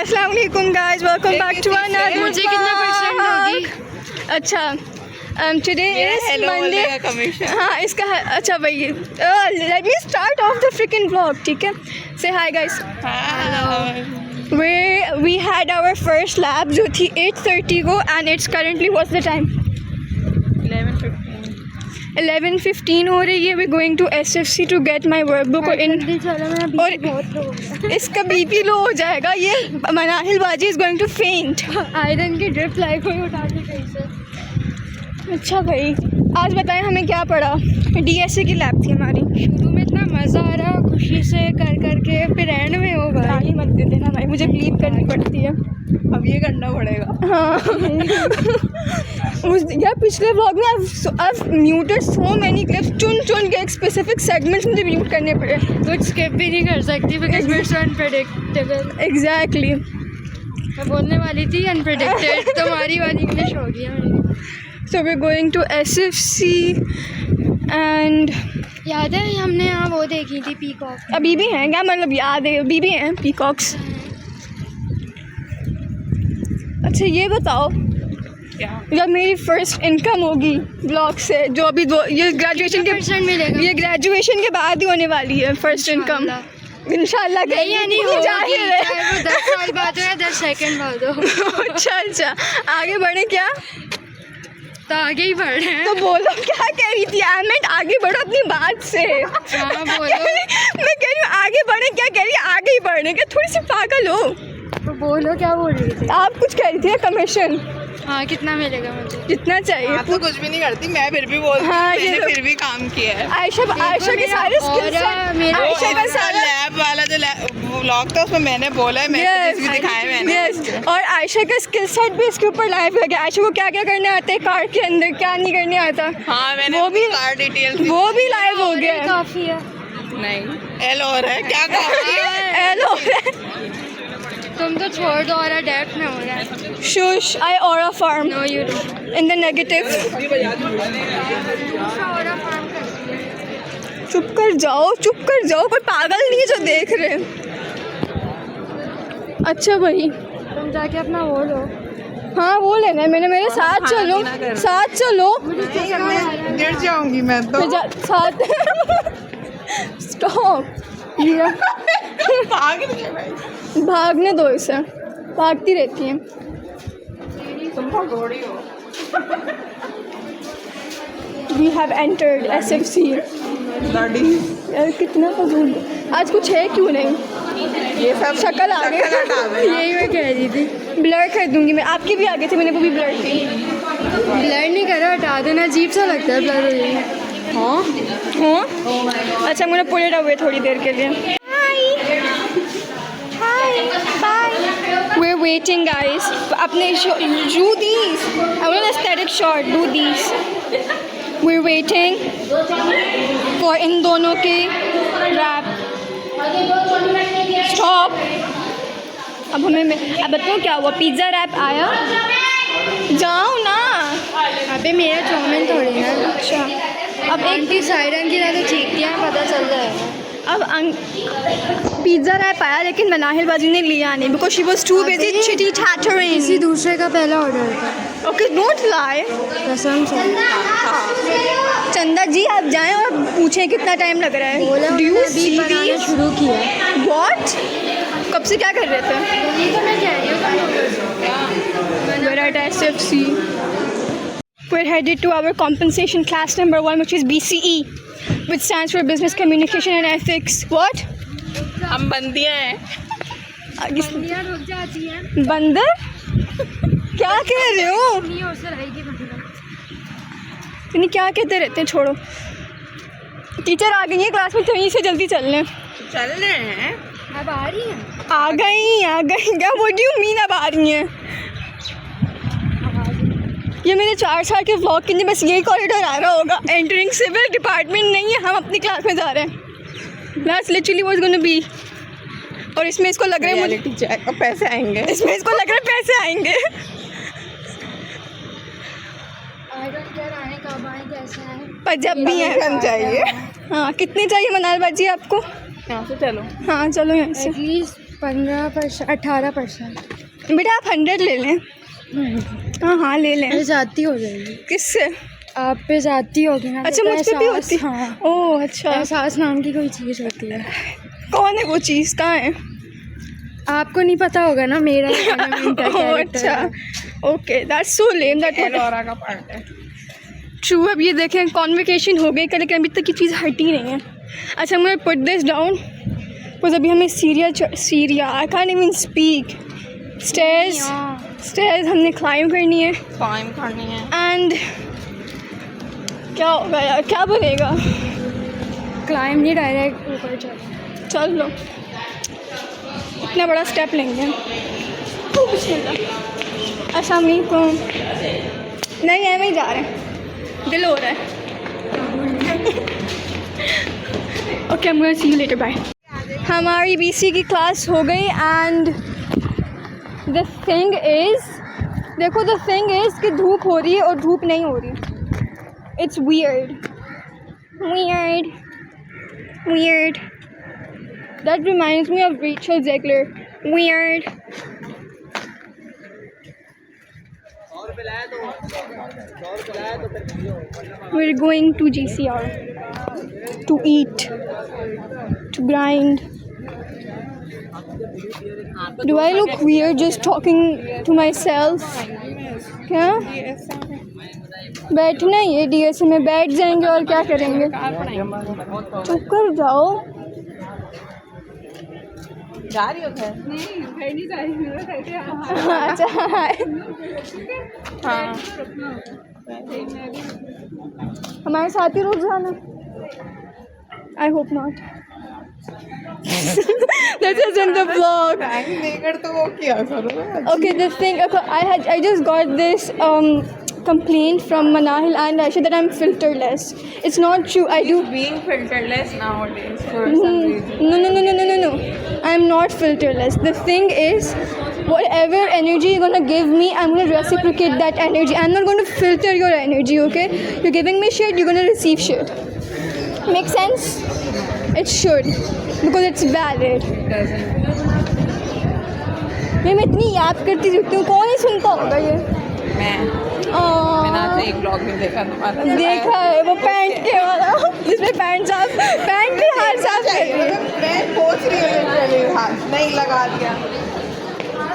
अस्सलाम वालेकुम guys, welcome back to another. मुझे कितना परसेंट होगी? अच्छा, टुडे इज मंडे। हाँ इसका अच्छा भाई, let me start off the freaking vlog, ठीक है। से hi guys. We had our first lab जो थी 8:30 को and it's currently what's the time 11:15 हो रही है। We going to SFC to get my workbook और इसका BP लो हो जाएगा। ये मनाहिल बाजी is going to faint. Iron की ड्रिप लाइफ हुई उठा के कहीं से। अच्छा भाई, आज बताएं हमें क्या पढ़ा। DSA की लैब थी हमारी। शुरू में इतना मज़ा आ रहा खुशी से कर करके, फिर एंड में हो भाई। गाली मत दे देना भाई, मुझे ब्लीप करनी पड़ती है। अब ये करना पड़ेगा। हाँ यार पिछले व्लॉग में I've muted so many clips, चुन के एक स्पेसिफिक सेगमेंट्स मुझे म्यूट करने पड़े। कुछ स्किप भी नहीं कर सकती बिकॉज इट्स अनप्रेडिक्टेबल। एग्जैक्टली, मैं बोलने वाली थी अनप्रेडिक्टेड, तुम्हारी वाली इंग्लिश हो गया मेरी। So we going to SFC and याद है हमने यहाँ वो देखी थी पीकॉक। अभी भी हैं क्या, मतलब याद है अभी भी हैं पीकॉक्स। अच्छा ये बताओ जब मेरी फर्स्ट इनकम होगी ब्लॉग से, जो अभी ये ग्रेजुएशन के मिलेगा, ये ग्रेजुएशन के बाद ही होने वाली है फर्स्ट इनकम इंशाल्लाह। नहीं होगी, चाहे वो 10 साल बाद हो या 10 सेकंड बाद हो। अच्छा आगे बढ़े क्या, तो आगे ही बढ़ रहे हैं। तो बोलो क्या कह रही थी। आई मीन आगे बढ़ो अपनी बात से। हाँ बोलो। मैं कह रही हूँ आगे बढ़े, क्या कह रही है आगे ही बढ़ने, क्या थोड़ी सी पागल हो। तो बोलो क्या बोल रही थी। आप कुछ कह रही थी कमीशन। हाँ कितना मिलेगा मुझे? जितना चाहिए। आप तो कुछ भी नहीं करती, मैं फिर भी बोलती हूँ। हाँ, मैंने फिर भी काम किया है। आयशा के सारे स्किल्स, आयशा का सारा लैब वाला जो व्लॉग था उसमें मैंने बोला है, मैसेज भी दिखाए मैंने। और आयशा का स्किल सेट भी इसके ऊपर लाइव लगा। आयशा को क्या क्या करने आता है कार के अंदर, क्या नहीं करने आता। हाँ मैंने वो भी कार डिटेल वो भी लाइव हो गया। काफ़ी है। नहीं एल और है क्या काम एलो तुम तो छोड़ दो और डेप्थ में हो रहा है। शुश आई और a farm no you don't. In the negative. चुप कर जाओ, कोई पागल नहीं है जो देख रहे हैं। अच्छा भाई तुम जाके अपना वो लो। हाँ वो लेना है मैंने, मेरे साथ चलो गिर जाऊंगी मैं तो। साथ स्टॉप लिया। भागने दो इसे, भागती रहती है। तुम भगोड़ी हो। We have entered SFC। यार कितना फजूल, आज कुछ है क्यों नहीं। ये सब शक्ल आ गई। यही मैं कह रही थी। ब्लर कर दूंगी मैं, आपकी भी आ गई थी, मैंने वो भी ब्लर की। ब्लर नहीं करा, हटा देना, अजीब सा लगता है ब्लर हो जाएगा। हाँ अच्छा, मैं पुल इट अवे थोड़ी देर के लिए। We're waiting guys, अपने do these, I want an aesthetic shot, do these. We're waiting for इन दोनों के रैप। Stop। अब बताओ क्या हुआ, पिज़्ज़ा रैप आया। जाओ ना। अबे मेरा चाउमीन थोड़ी ना। अच्छा अब एक भी साइरन की तो ठीक किया, पता चल जाएगा। अब पिज़्ज़ा रैप आया लेकिन मनाहिल बाजी ने लिया नहीं because she was too busy chitter chattering. किसी दूसरे का पहला ऑर्डर था। Okay don't lie. कसम से। चंदा जी आप जाएं और पूछें कितना टाइम लग रहा है। Do you see this? शुरू किया। व्हाट? कब से क्या कर रहे थे? यही तो मैं कह रही हूँ। We're at SFC. We're headed to our compensation class number 1 which is BCE, which stands for Business Communication and Ethics. What? हम बंदियाँ हैं। बंदियाँ रुक जाती हैं। बंदर? क्या कह रहे हो? नहीं और से रहेगी बंदर। नहीं क्या कहते रहते हैं, छोड़ो। टीचर आ गई है क्लास में, तो यहीं से जल्दी चल लें। चल रहे हैं। अब आ रही हैं। आ गई क्या? व्हाट डू यू मीन अब आ रही हैं? ये मेरे 4 साल के व्लॉग के लिए बस यही कॉरिडोर आ रहा होगा। एंटरिंग सिविल डिपार्टमेंट नहीं है, हम अपनी क्लास में जा रहे हैं। That's literally what's going to be। और इसमें इसको लग रहा है मुझे पैसे आएंगे। इसमें इसको लग रहा है पैसे आएंगे। I don't care आए कब आए कैसे आए। पर जब भी है चाहिए। हाँ कितने चाहिए मनाल बाजी आपको? यहाँ से चलो। हाँ चलो यहाँ से। एटलीस्ट 15%, 18%। बेटा आप 100 ले लें। हाँ ले लें। जाती हो जाएगी। किससे? आप पे जाती होगी ना। अच्छा मुझ पे भी होती है? हाँ। ओह अच्छा। एहसास नाम की कोई चीज़ होती है। कौन है वो चीज़, कहाँ है? आपको नहीं पता होगा ना, मेरा ओह अच्छा, okay that's so lame. That Ellora का पार्ट है। ट्रू। अब ये देखें कॉन्वोकेशन हो गई, लेकिन अभी तक की चीज़ हटी नहीं है। अच्छा मुझे पुट दिस डाउन बिकॉज अभी हमें Syria I can even speak. Stairs हमने क्लाइम करनी है क्लाइम करनी है। एंड क्या होगा यार, क्या बनेगा? क्लाइम नहीं, डायरेक्ट ऊपर चलो। चल लो, इतना बड़ा स्टेप लेंगे। अस्सलाम वालेकुम। नहीं ऐਵੇਂ ही जा रहे हैं, दिल हो रहा है। Okay I am going to see you later, bye. हमारी बीसी की क्लास हो गई एंड द थिंग इज़, देखो द थिंग इज़ कि धूप हो रही है और धूप नहीं हो रही। It's weird. That reminds me of Rachel Zegler. Weird. We're going to GCR to eat, to grind. Do I look weird just talking to myself? क्या? बैठना ही है डीएसए में, बैठ जाएंगे और क्या करेंगे? चुप कर जाओ। जा रही हो घर? नहीं जा रही। अच्छा हाँ। हमारे साथ ही रुक जाना। I hope not. This is in the vlog. Time देकर तो वो क्या करो। Okay, the thing, I just got this complaint from Manahil and Aisha that I'm filterless. It's not true. I do. Being filterless nowadays for some reason. No. I'm not filterless. The thing is, whatever energy you're gonna give me, I'm gonna reciprocate that energy. I'm not gonna filter your energy, okay? You're giving me shit, you're gonna receive shit. Make sense? It should, because it's valid. मैं इतनी याद करती रहती हूँ, कौन ही सुनता होगा ये? मैंने आज एक ब्लॉग में देखा तुम्हारा। देखा है वो पैंट के वाला, जिसमें पैंट के हाथ साफ कर रही है। मैं सोच रही हूँ हाथ नहीं लगा दिया।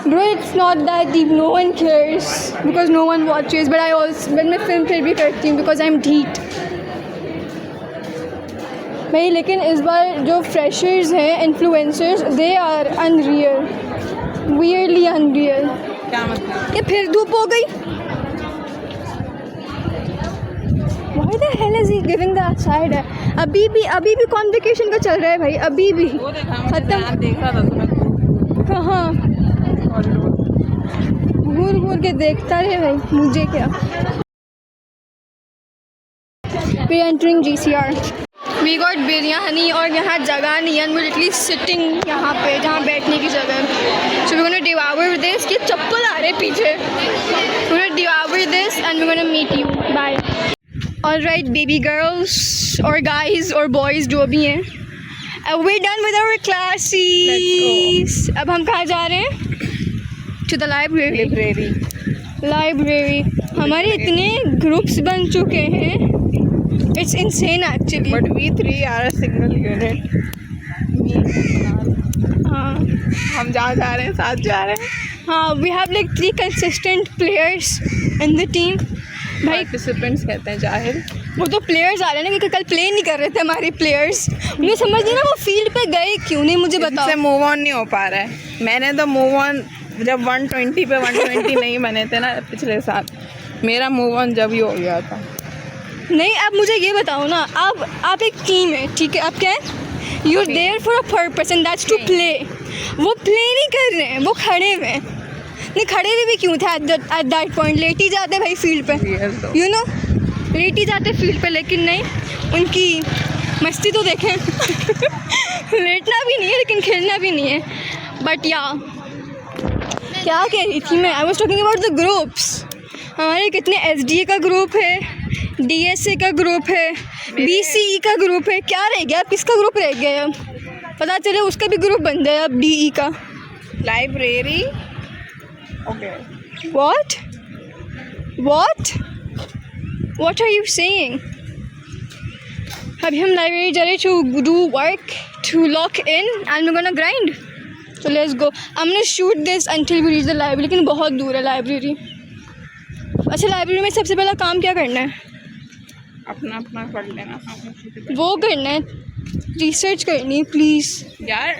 Bro, it's not that deep. No one cares because no one watches. But I also, मैं फिल्म फिर भी करती हूँ because I'm deep. भाई लेकिन इस बार जो फ्रेशर्स हैं, influencers, they are unreal, weirdly unreal. क्या मतलब? ये फिर धूप हो गई। Why the hell is he giving that side है? अभी भी कॉन्वोकेशन का चल रहा है भाई, अभी भी। वो देखा, देख रहा था तुम्हें। कहाँ? घूर के देखता रहे भाई, मुझे क्या। We're entering GCR. We got biryani और यहाँ जगह नहीं है, and we're literally sitting यहाँ पे जहाँ बैठने की जगह है। So we're gonna devour this. ये चप्पल आ रहे पीछे। We're gonna devour this and we're gonna meet you. Bye. All right, baby girls or guys or boys जो भी हैं, we're done with our classes. अब हम कहाँ जा रहे हैं? To the library. हमारे इतने ग्रुप्स बन चुके हैं, it's insane actually. But we three are a single unit. हाँ हम जहाँ जा रहे हैं साथ जा रहे हैं। हाँ, we have like 3 consistent players in the team. भाई पार्टिसिपेंट्स कहते हैं जाहिर। वो तो प्लेयर्स आ रहे हैं ना, क्योंकि कल प्ले नहीं कर रहे थे हमारे प्लेयर्स। मुझे समझ नहीं ना वो फील्ड पे गए क्यों नहीं, मुझे बताओ। इससे मूव ऑन नहीं हो पा रहा है। मैंने तो मूव ऑन जब 120 पे 120 नहीं बने थे ना पिछले साल, मेरा मूव ऑन जब ही हो गया था। नहीं, आप मुझे ये बताओ ना, आप एक टीम है, ठीक है? आप क्या है? You are there for a purpose and that's to play. वो प्ले नहीं कर रहे हैं, वो खड़े हुए हैं। नहीं, खड़े हुए भी क्यों थे एट दैट पॉइंट? लेट ही जाते भाई फील्ड पे, यू नो, लेट ही जाते फील्ड पे। लेकिन नहीं, उनकी मस्ती तो देखें। लेटना भी नहीं है लेकिन खेलना भी नहीं है। बट या क्या कह रही थी मैं? I was talking about the groups. हमारे कितने SDA का ग्रुप है, DSA का ग्रुप है, BCE का ग्रुप है। क्या रह गया? किसका ग्रुप रह गया? अब पता चले उसका भी ग्रुप बन जाए अब, DE का। Library okay What are you saying? अभी हम लाइब्रेरी जा रहे to do work, to lock in and we're gonna grind. So let's go. I'm gonna shoot this until we reach the library. लेकिन बहुत दूर है लाइब्रेरी. अच्छा लाइब्रेरी में सबसे पहला काम क्या करना है? अपना अपना कर लेना. वो करना है, रिसर्च करनी है प्लीज़. यार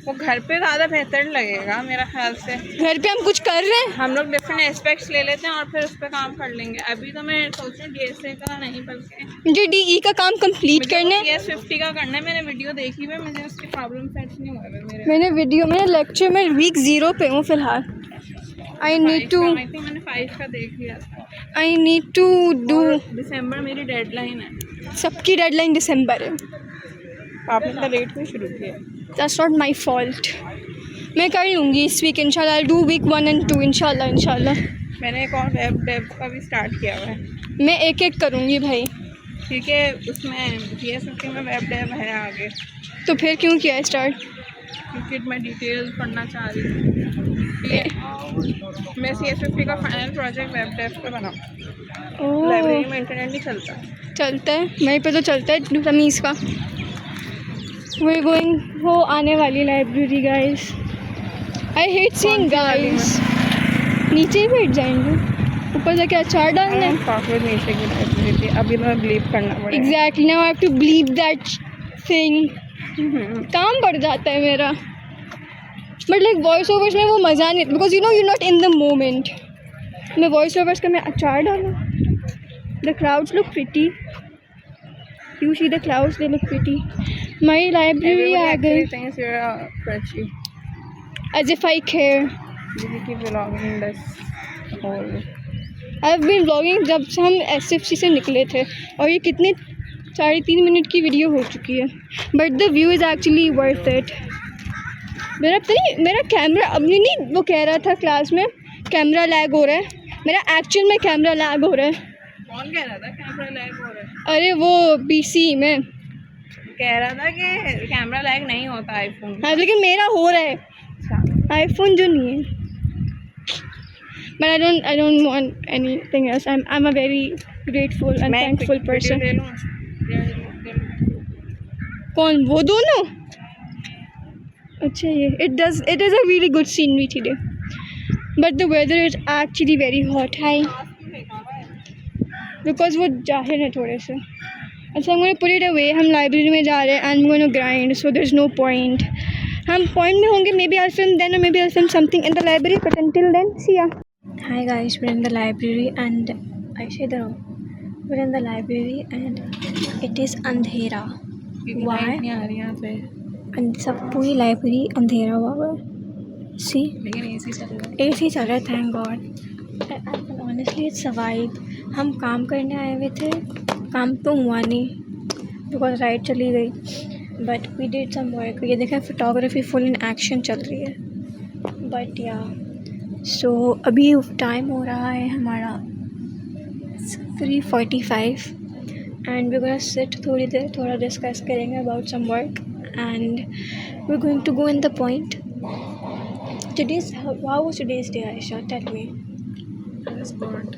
वो घर पे ज़्यादा बेहतर लगेगा मेरा ख्याल से. घर पे हम कुछ कर रहे हैं. हम लोग डिफरेंट एस्पेक्ट्स ले लेते हैं और फिर उस पर काम कर लेंगे. अभी तो मैं सोच रही हूँ DSA का नहीं बल्कि मुझे DE का काम कंप्लीट करना है. CS50 का करना है. मैंने वीडियो देखी हुई, मुझे उसकी प्रॉब्लम सेट नहीं हुआ मैंने लेक्चर में वीक 0 पे हूँ फ़िलहाल. आई नीड टू मैंने 5 का देख लिया था. I need to do. दिसंबर मेरी डेडलाइन है. सबकी डेडलाइन दिसंबर है. आपने तो लेट क्यों शुरू किया? That's not my fault. मैं कर लूँगी इस वीक इंशाल्लाह. आई डू week 1 and 2 इंशाल्लाह. मैंने एक और वेब डेव का भी स्टार्ट किया हुआ है. मैं एक एक करूँगी भाई. ठीक है, उसमें CS50 में वेब डेव है आगे. तो फिर क्यों किया स्टार्ट? क्योंकि मैं डिटेल्स पढ़ना चाह रही हूँ. मैं CS50 का फाइनल प्रोजेक्ट वेब डेव पे बनाऊँ. लाइब्रेरी में इंटरनेट नहीं चलता है वहीं पे तो चलता है तमीज़ का. We going. वो आने वाली library guys. I hate seeing guys. नीचे ही बैठ जाएंगे, ऊपर जाके अचार डालना है. नीचे की लाइब्रेरी थी. अभी मैं ब्लीप करना पड़ेगा. Exactly. Now I have to bleep that thing. काम बढ़ जाता है मेरा. बट लाइक वॉइस ओवर्स में वो मज़ा नहीं, because you not in the moment. मैं वॉइस ओवर्स का मैं अचार डालूँ. The crowds look pretty. You see the clouds, they look pretty. My library आ गई. As if I care. I have been vlogging जब से हम SFC से निकले थे, और ये कितने 3.5 मिनट की वीडियो हो चुकी है. But the view is actually worth it. मेरा कैमरा अभी नहीं, वो कह रहा था क्लास में कैमरा लैग हो रहा है. मेरा एक्चुअल में कैमरा लैग हो रहा है. कौन कह रहा था कैमरा लैग हो रहा है? अरे वो PC में कह रहा था कि कैमरा लैग नहीं होता आईफोन. हाँ लेकिन मेरा हो रहा है. आईफोन जो नहीं है. But I don't want anything else. I'm a very grateful and thankful person. कौन? वो दोनों? अच्छा ये it is a really good scenery today. But the weather is actually very hot. Hi. Because वो जाहिर है थोड़े से. अच्छा I'm going to put it away. हम लाइब्रेरी में जा रहे हैं and I'm going to grind. So there's no point. हम पॉइंट में होंगे. Maybe I'll film then, or maybe I'll film something in the library. But until then, see ya. Hi guys, we're in the library and I say the wrong. We're in the library and it is अंधेरा. Why? नहीं आ रही यहाँ पे. And सब पूरी library अंधेरा हुआ है. See? लेकिन AC चल रहा है. AC चल रहा है, thank God. And honestly, it's a vibe. हम काम करने आए हुए थे, काम तो हुआ नहीं because लाइट चली गई. But we did some work. ये देखा photography full in action चल रही है. But yeah. So अभी टाइम हो रहा है हमारा 3:45 and we're gonna sit थोड़ी देर, थोड़ा डिस्कस करेंगे about some work and we're going to go in the point. How was today's day, Aisha? Tell me. It was good.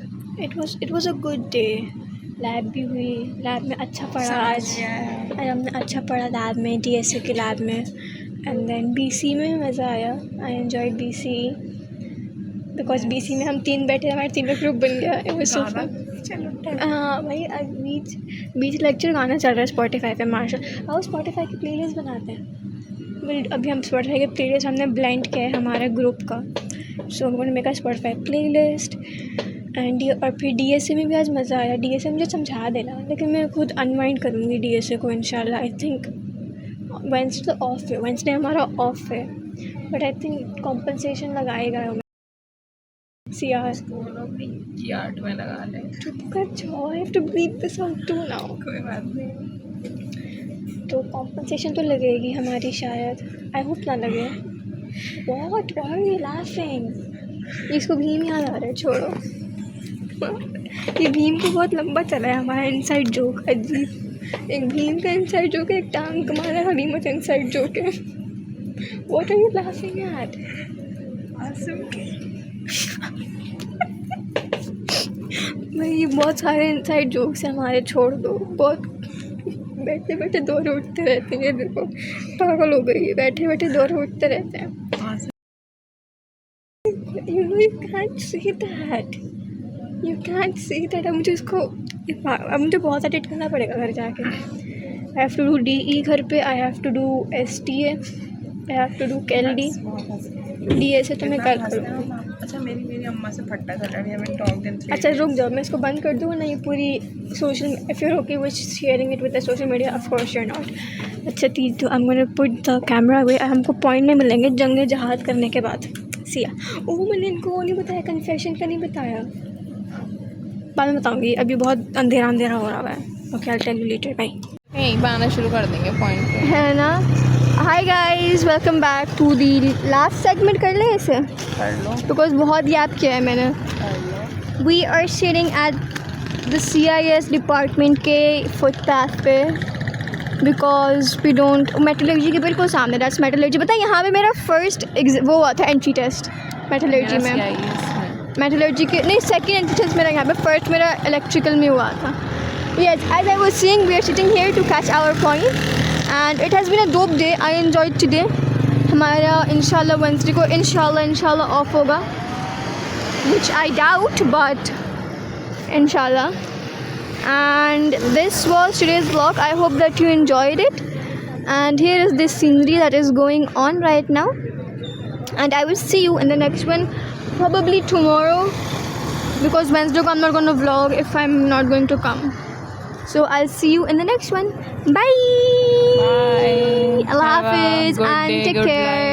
It was a good day. Lab भी हुई. Lab में अच्छा पढ़ा आज हमने अच्छा पढ़ा लैब में, DSA के लैब में. एंड देन BC में मज़ा आया. I enjoyed BC because BC में हम 3 बैठे, हमारे 3 का ग्रुप बन गया. It was so fun. हाँ भाई बीच लेक्चर गाना चल रहा है Spotify पे. मार्शल और Spotify की प्लेलिस्ट बनाते हैं. अभी हम Spotify की प्लेलिस्ट हमने ब्लेंड किया है हमारे ग्रुप का. सो हम make a Spotify playlist and और फिर DSA में भी आज मज़ा आया. DSA मुझे समझा देना, लेकिन मैं खुद अनवाइंड करूँगी DSA को इंशाल्लाह. आई थिंक वेंसडे तो ऑफ है, वेंसडे हमारा ऑफ है. बट आई थिंक कॉम्पनसेशन लगाएगा. CR में लगा ले. चुप कर जाओ. I have to breathe this out to now. कोई बात नहीं. तो कॉम्पनसेशन तो लगेगी हमारी शायद. आई होप ना लगे. What are you laughing? इसको भीम याद आ रहा है. छोड़ो. ये भीम को बहुत लंबा चला है हमारा इनसाइड जोक. अजीब. एक भीम का इनसाइड जोक है, एक टांग हमारा हलीमत इनसाइड जोक है. What are you laughing at? भाई ये बहुत सारे इनसाइड जोक्स हैं हमारे, छोड़ दो। बहुत बैठे बैठे दौरे उठते रहते हैं, ये देखो पागल हो गई है, बैठे बैठे दौरे उठते रहते हैं। You know you can't say that. You can't say that. अब मुझे इसको अब मुझे बहुत एडिट करना पड़ेगा घर जाके। I have to do DE घर पे, I have to do STA, I have to do KLD, DA से तो मैं कर करूँगी। अच्छा मेरी अम्मा से फट्टा चला रही है, मैं टॉक इन 3 अच्छा रुक जाओ, मैं इसको बंद कर दूँ ना, ये पूरी social, if you are okay with sharing it with the social media, of course you are not. अच्छा तीज तो I am gonna put the camera away, हमको पॉइंट नहीं मिलेंगे जंग जहाद करने के बाद। सिया ओह मैंने इनको वो नहीं बताया, कन्फेशन का नहीं बताया, बाद में बताऊँगी, अभी बहुत अंधेरा अंधेरा हो रहा है। Okay I tell you later, bye. यहीं पर आना शुरू कर देंगे पॉइंट पे, है ना। Hi guys, welcome back to the last segment. कर लें इसे, कर लो बिकॉज बहुत गैप किया है मैंने। कर लो। We are sitting at the CIS department के फुटपाथ पे, बिकॉज वी डोंट, मेटलर्जी के बिल्कुल सामने, दैट्स मेटलर्जी। पता है यहाँ पे मेरा फर्स्ट वो हुआ था एंट्री टेस्ट मेटलर्जी में, मेटलर्जी के नहीं, सेकेंड एंट्री टेस्ट मेरा यहाँ पे, फर्स्ट मेरा इलेक्ट्रिकल में हुआ था। Yes, as I was saying, we are sitting here to catch our point, and it has been a dope day. I enjoyed today. हमारा इंशाल्लाह Wednesday को इंशाल्लाह ऑफ होगा, which I doubt, but inshallah. And this was today's vlog. I hope that you enjoyed it. And here is this scenery that is going on right now. And I will see you in the next one, probably tomorrow, because Wednesday I'm not going to vlog if I'm not going to come. So I'll see you in the next one. Bye. Bye. Allah Have a Hafiz good and day, take good care. life.